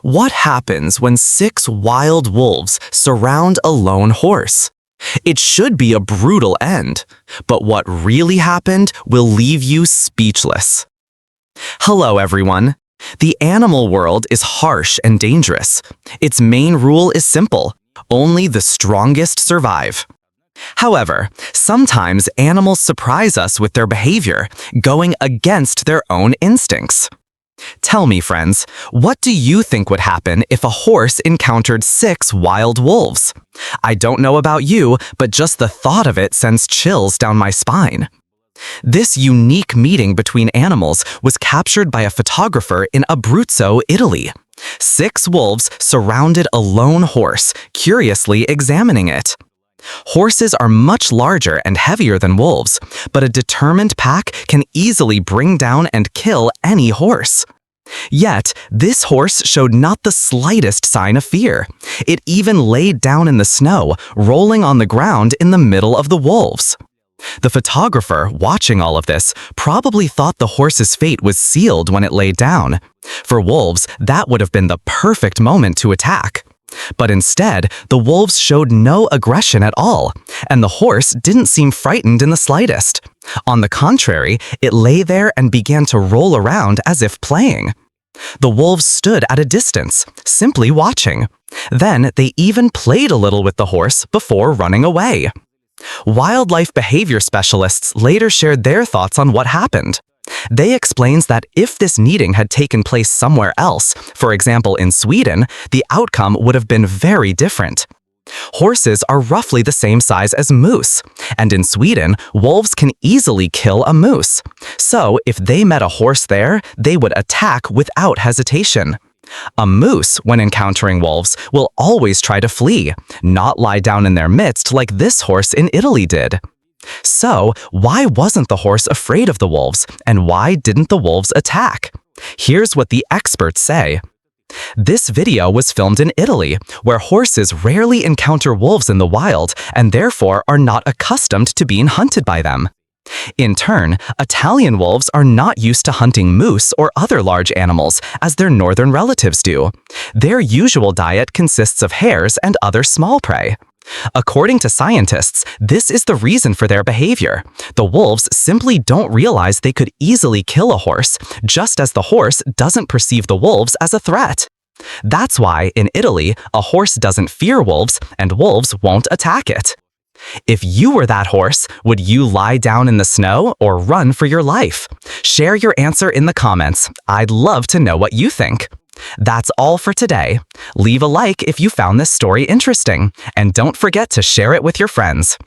What happens when 6 wild wolves surround a lone horse? It should be a brutal end, but what really happened will leave you speechless. Hello, everyone. The animal world is harsh and dangerous. Its main rule is simple: only the strongest survive. However, sometimes animals surprise us with their behavior, going against their own instincts. Tell me, friends, what do you think would happen if a horse encountered 6 wild wolves? I don't know about you, but just the thought of it sends chills down my spine. This unique meeting between animals was captured by a photographer in Abruzzo, Italy. 6 wolves surrounded a lone horse, curiously examining it. Horses are much larger and heavier than wolves, but a determined pack can easily bring down and kill any horse. Yet, this horse showed not the slightest sign of fear. It even laid down in the snow, rolling on the ground in the middle of the wolves. The photographer, watching all of this, probably thought the horse's fate was sealed when it laid down. For wolves, that would have been the perfect moment to attack. But instead, the wolves showed no aggression at all, and the horse didn't seem frightened in the slightest. On the contrary, it lay there and began to roll around as if playing. The wolves stood at a distance, simply watching. Then they even played a little with the horse before running away. Wildlife behavior specialists later shared their thoughts on what happened. They explains that if this meeting had taken place somewhere else, for example in Sweden, the outcome would have been very different. Horses are roughly the same size as moose, and in Sweden, wolves can easily kill a moose. So if they met a horse there, they would attack without hesitation. A moose, when encountering wolves, will always try to flee, not lie down in their midst like this horse in Italy did. So, why wasn't the horse afraid of the wolves, and why didn't the wolves attack? Here's what the experts say. This video was filmed in Italy, where horses rarely encounter wolves in the wild and therefore are not accustomed to being hunted by them. In turn, Italian wolves are not used to hunting moose or other large animals as their northern relatives do. Their usual diet consists of hares and other small prey. According to scientists, this is the reason for their behavior. The wolves simply don't realize they could easily kill a horse, just as the horse doesn't perceive the wolves as a threat. That's why, in Italy, a horse doesn't fear wolves, and wolves won't attack it. If you were that horse, would you lie down in the snow or run for your life? Share your answer in the comments. I'd love to know what you think. That's all for today. Leave a like if you found this story interesting, and don't forget to share it with your friends.